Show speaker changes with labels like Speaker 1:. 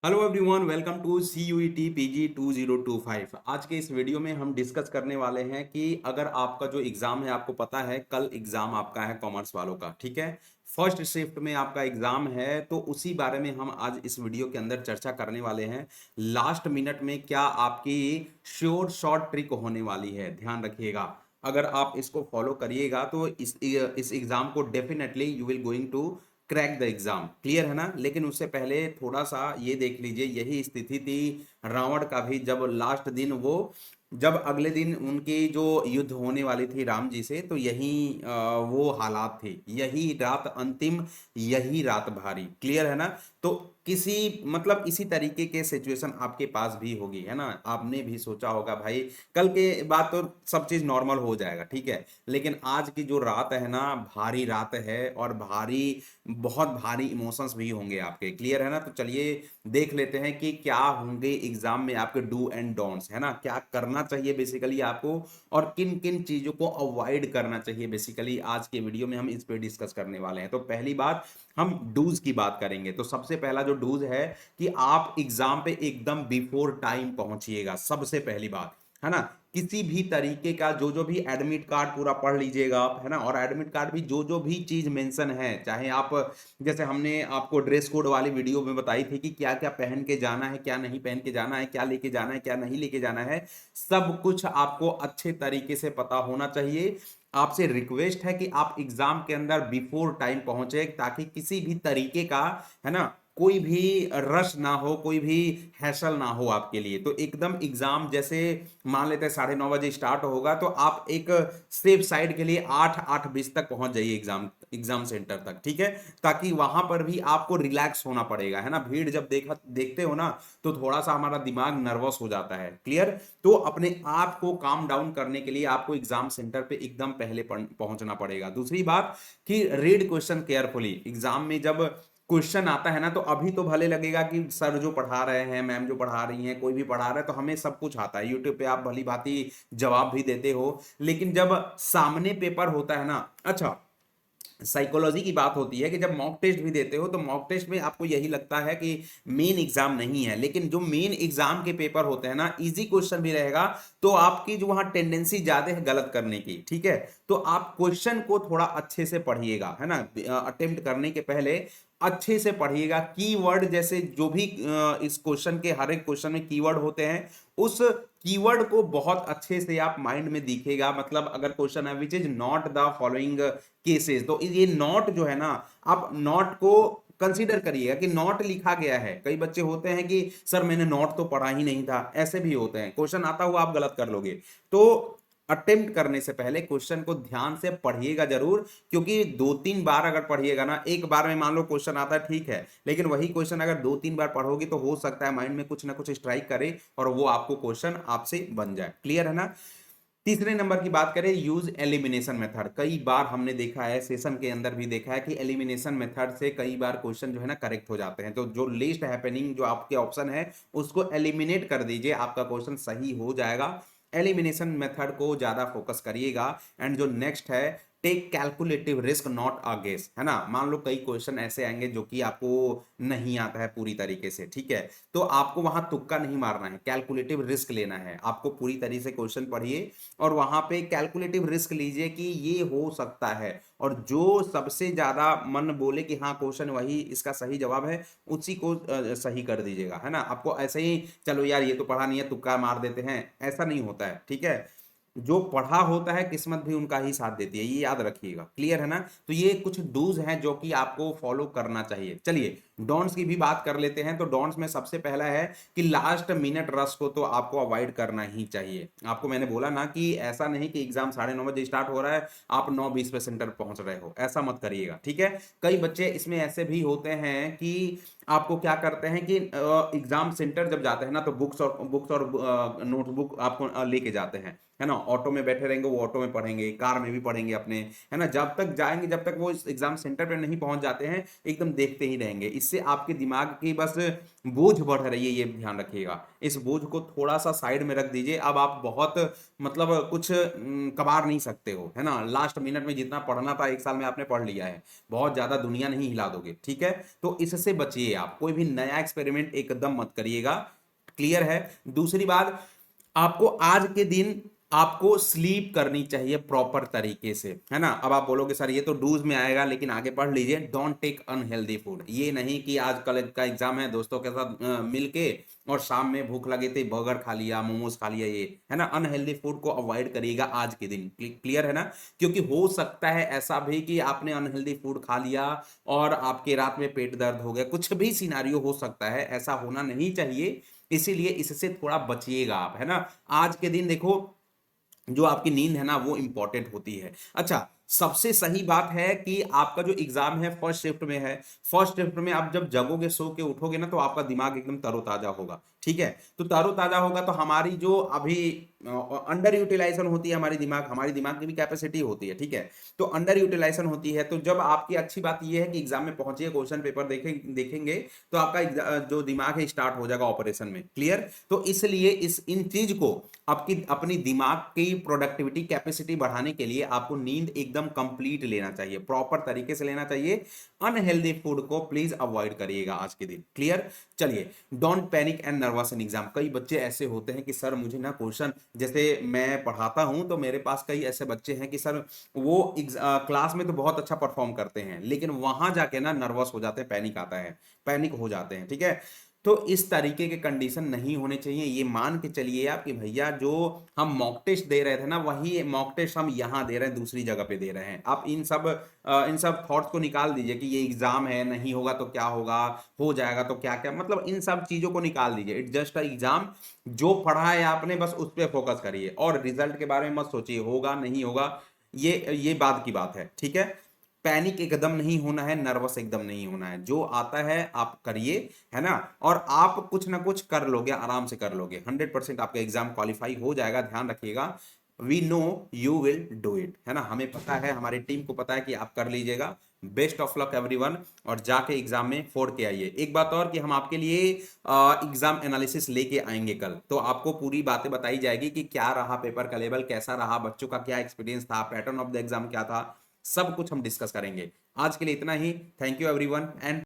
Speaker 1: Hello everyone, welcome to C U E T P G 2025। आज के इस video में हम डिस्कस करने वाले हैं कि अगर आपका जो एग्ज़ाम है, आपको पता है कल एग्ज़ाम आपका है कॉमर्स वालों का, ठीक है। फर्स्ट शिफ्ट में आपका एग्ज़ाम है, तो उसी बारे में हम आज इस वीडियो के अंदर चर्चा करने वाले हैं। लास्ट मिनट में क्या आपकी श्योर शॉर्ट ट्रिक होने वाली है, ध्यान रखिएगा। अगर आप इसको फॉलो करिएगा तो इस एग्ज़ाम को definitely you will going to crack the exam. Clear है ना। लेकिन उससे पहले थोड़ा सा ये देख लीजिए, यही स्थिति थी रावण का भी, जब लास्ट दिन वो, जब अगले दिन उनकी जो युद्ध होने वाली थी राम जी से, तो यही वो हालात थे। यही रात अंतिम, यही रात भारी। क्लियर है ना। तो किसी मतलब इसी तरीके के सिचुएशन आपके पास भी होगी, है ना। आपने भी सोचा होगा भाई कल के बाद तो सब चीज नॉर्मल हो जाएगा, ठीक है। लेकिन आज की जो रात है ना, भारी रात है, और भारी, बहुत भारी इमोशंस भी होंगे आपके। क्लियर है ना। तो चलिए देख लेते हैं कि क्या होंगे एग्जाम में आपके डू एंड डोंट्स, है ना। क्या करना चाहिए बेसिकली आपको, और किन किन चीजों को अवॉइड करना चाहिए बेसिकली आज के वीडियो में हम इस पे डिस्कस करने वाले हैं। तो पहली बात, हम डूज की बात करेंगे। तो सबसे पहला जो डूज है कि आप एग्जाम पे एकदम बिफोर टाइम पहुंचिएगा, सबसे पहली बात, है ना। किसी भी तरीके का जो जो भी एडमिट कार्ड पूरा पढ़ लीजिएगा आप, है ना। और एडमिट कार्ड भी जो जो भी चीज मेंशन है, चाहे आप, जैसे हमने आपको ड्रेस कोड वाली वीडियो में बताई थी कि क्या क्या पहन के जाना है, क्या नहीं पहन के जाना है, क्या लेके जाना है, क्या नहीं लेके जाना है, सब कुछ आपको अच्छे तरीके से पता होना चाहिए। आपसे रिक्वेस्ट है कि आप एग्जाम के अंदर बिफोर टाइम पहुंचे, ताकि किसी भी तरीके का, है ना, कोई भी रश ना हो, कोई भी हैसल ना हो आपके लिए। तो एकदम एग्जाम जैसे मान लेते हैं 9:30 बजे स्टार्ट होगा, तो आप एक सेफ साइड के लिए 8-8:20 तक पहुंच जाइए एग्जाम एग्जाम सेंटर तक, ठीक है। ताकि वहां पर भी आपको रिलैक्स होना पड़ेगा, है ना। भीड़ जब देखते हो ना, तो थोड़ा सा हमारा दिमाग नर्वस हो जाता है। क्लियर। तो अपने आप को काम डाउन करने के लिए आपको एग्जाम सेंटर पे एकदम पहले पहुंचना पड़ेगा। दूसरी बात कि रीड क्वेश्चन केयरफुली। एग्जाम में जब क्वेश्चन आता है ना, तो अभी तो भले लगेगा कि सर जो पढ़ा रहे हैं, मैम जो पढ़ा रही हैं, कोई भी पढ़ा रहा है, तो हमें सब कुछ आता है, यूट्यूब पे आप भली भांति जवाब भी देते हो। लेकिन जब सामने पेपर होता है ना, अच्छा, साइकोलॉजी की बात होती है कि जब मॉक टेस्ट भी देते हो, तो मॉक टेस्ट में आपको यही लगता है कि मेन एग्जाम नहीं है। लेकिन जो मेन एग्जाम के पेपर होते हैं ना, इजी क्वेश्चन भी रहेगा, तो आपकी जो वहां टेंडेंसी ज्यादा है गलत करने की, ठीक है। तो आप क्वेश्चन को थोड़ा अच्छे से पढ़िएगा, है ना। अटेम्प्ट करने के पहले अच्छे से पढ़िएगा। कीवर्ड जैसे जो भी इस क्वेश्चन के, हर एक क्वेश्चन में कीवर्ड होते हैं, उस कीवर्ड को बहुत अच्छे से आप माइंड में दिखेगा। मतलब अगर क्वेश्चन है which is not the following cases, तो ये नॉट जो है ना, आप नॉट को कंसीडर करिएगा कि नॉट लिखा गया है। कई बच्चे होते हैं कि सर मैंने नॉट तो पढ़ा ही नहीं था, ऐसे भी होते हैं, क्वेश्चन आता हुआ आप गलत कर लोगे। तो अटेम्प्ट करने से पहले क्वेश्चन को ध्यान से पढ़िएगा जरूर, क्योंकि 2-3 बार अगर पढ़िएगा ना, एक बार में मान लो क्वेश्चन आता है, ठीक है, लेकिन वही क्वेश्चन अगर 2-3 बार पढ़ोगे, तो हो सकता है माइंड में कुछ ना कुछ स्ट्राइक करे और वो आपको क्वेश्चन आपसे बन जाए। क्लियर है ना। तीसरे नंबर की बात करें, यूज एलिमिनेशन मेथड। कई बार हमने देखा है, सेशन के अंदर भी देखा है कि एलिमिनेशन मेथड से कई बार क्वेश्चन जो है ना करेक्ट हो जाते हैं। तो जो लीस्ट हैपनिंग जो आपके ऑप्शन है, उसको एलिमिनेट कर दीजिए, आपका क्वेश्चन सही हो जाएगा। एलिमिनेशन मेथड को ज्यादा फोकस करिएगा। एंड जो नेक्स्ट है, take calculative risk not a guess, है ना। मान लो कई क्वेश्चन ऐसे आएंगे जो कि आपको नहीं आता है पूरी तरीके से, ठीक है। तो आपको वहां तुक्का नहीं मारना है, कैलकुलेटिव रिस्क लेना है। आपको पूरी तरीके से क्वेश्चन पढ़िए और वहां पे कैलकुलेटिव रिस्क लीजिए कि ये हो सकता है, और जो सबसे ज्यादा मन बोले कि हाँ क्वेश्चन वही इसका सही जवाब है, उसी को सही कर दीजिएगा, है ना। आपको ऐसे ही चलो यार ये तो पढ़ा नहीं है, तुक्का मार देते हैं, ऐसा नहीं होता है, ठीक है। जो पढ़ा होता है, किस्मत भी उनका ही साथ देती है, ये याद रखिएगा। क्लियर है ना। तो ये कुछ डूज हैं जो कि आपको फॉलो करना चाहिए। चलिए डॉन्ट्स की भी बात कर लेते हैं। तो डॉन्ट्स में सबसे पहला है कि लास्ट मिनट रश को तो आपको अवॉइड करना ही चाहिए। आपको मैंने बोला ना कि ऐसा नहीं कि एग्जाम 9:30 बजे स्टार्ट हो रहा है, आप 9:20 पे सेंटर पहुंच रहे हो, ऐसा मत करिएगा, ठीक है। कई बच्चे इसमें ऐसे भी होते हैं कि आपको क्या करते हैं कि एग्जाम सेंटर जब जाते हैं ना, तो बुक्स और नोटबुक आपको लेके जाते हैं। है ना, ऑटो में बैठे रहेंगे, वो ऑटो में पढ़ेंगे, कार में भी पढ़ेंगे अपने, है ना, जब तक जाएंगे, जब तक वो इस एग्जाम सेंटर पे नहीं पहुंच जाते हैं, एकदम देखते ही रहेंगे। इससे आपके दिमाग की बस बोझ बढ़ रही है, ये ध्यान रखिएगा। इस बोझ को थोड़ा सा साइड में रख दीजिए। अब आप बहुत मतलब कुछ कबार नहीं सकते हो, है ना, लास्ट मिनट में जितना पढ़ना था एक साल में आपने पढ़ लिया है, बहुत ज्यादा दुनिया नहीं हिला दोगे, ठीक है। तो इससे बचिए आप, कोई भी नया एक्सपेरिमेंट एकदम मत करिएगा। क्लियर है। दूसरी बात, आपको आज के दिन आपको स्लीप करनी चाहिए प्रॉपर तरीके से, है ना। अब आप बोलोगे सर ये तो डूज में आएगा, लेकिन आगे पढ़ लीजिए, डोंट टेक अनहेल्दी फूड। ये नहीं कि आज कल का एग्जाम है, दोस्तों के साथ मिलके और शाम में भूख लगे थे बर्गर खा लिया, मोमोज खा लिया, ये है ना, अनहेल्दी फूड को अवॉइड करिएगा आज के दिन। क्लियर है ना। क्योंकि हो सकता है ऐसा भी कि आपने अनहेल्दी फूड खा लिया और आपके रात में पेट दर्द हो गया, कुछ भी सिनारियो हो सकता है, ऐसा होना नहीं चाहिए। इसीलिए इससे थोड़ा बचिएगा आप, है ना। आज के दिन देखो, जो आपकी नींद है ना वो इंपॉर्टेंट होती है। अच्छा, सबसे सही बात है कि आपका जो एग्जाम है फर्स्ट शिफ्ट में है। फर्स्ट शिफ्ट में आप जब जगोगे, सो के उठोगे ना, तो आपका दिमाग एकदम तरोताजा होगा, ठीक है। तो तरोताजा होगा तो हमारी जो अभी अंडर यूटिलाइजेशन होती है, हमारी दिमाग की भी कैपेसिटी होती है, ठीक है। तो अंडर यूटिलाइजेशन होती है, तो जब आपकी अच्छी बात यह है कि एग्जाम में पहुंचे, क्वेश्चन पेपर देखेंगे, तो आपका जो दिमाग है स्टार्ट हो जाएगा ऑपरेशन में। क्लियर। तो इसलिए इन चीज को आपकी अपनी दिमाग की प्रोडक्टिविटी कैपेसिटी बढ़ाने के लिए आपको नींद एकदम कंप्लीट लेना चाहिए, प्रॉपर तरीके से लेना चाहिए। अनहेल्दी फूड को प्लीज अवॉइड करिएगा आज के दिन। क्लियर। चलिए, don't panic and nervous in exam. कई बच्चे ऐसे होते हैं कि सर मुझे ना क्वेश्चन, जैसे मैं पढ़ाता हूं तो मेरे पास कई ऐसे बच्चे हैं कि सर वो क्लास में तो बहुत अच्छा परफॉर्म करते हैं, लेकिन वहां जाके ना नर्वस हो जाते हैं, पैनिक आता है, पैनिक हो जाते हैं, ठीक है। तो इस तरीके के कंडीशन नहीं होने चाहिए। ये मान के चलिए आप कि भैया जो हम मॉक टेस्ट दे रहे थे ना, वही मॉक टेस्ट हम यहाँ दे रहे हैं, दूसरी जगह पे दे रहे हैं। आप इन सब थॉट्स को निकाल दीजिए कि ये एग्जाम है, नहीं होगा तो क्या होगा, हो जाएगा तो क्या क्या, मतलब इन सब चीजों को निकाल दीजिए। It's just a exam. जो पढ़ा है आपने बस उस पर फोकस करिए, और रिजल्ट के बारे में मत सोचिए होगा नहीं होगा, ये बात की बात है, ठीक है। पैनिक एकदम नहीं होना है, नर्वस एकदम नहीं होना है, जो आता है आप करिए, है ना। और आप कुछ ना कुछ कर लोगे, आराम से कर लोगे, 100% आपका एग्जाम क्वालिफाई हो जाएगा, ध्यान रखिएगा। We know you will do it, है ना, हमें पता है, हमारी टीम को पता है कि आप कर लीजिएगा। बेस्ट ऑफ लक एवरीवन, और जाके एग्जाम में फोड़ के आइए। एक बात और कि हम आपके लिए एग्जाम एनालिसिस लेके आएंगे कल, तो आपको पूरी बातें बताई जाएगी कि क्या रहा पेपर का लेवल, कैसा रहा, बच्चों का क्या एक्सपीरियंस था, पैटर्न ऑफ द एग्जाम क्या था, सब कुछ हम डिस्कस करेंगे। आज के लिए इतना ही। Thank you everyone and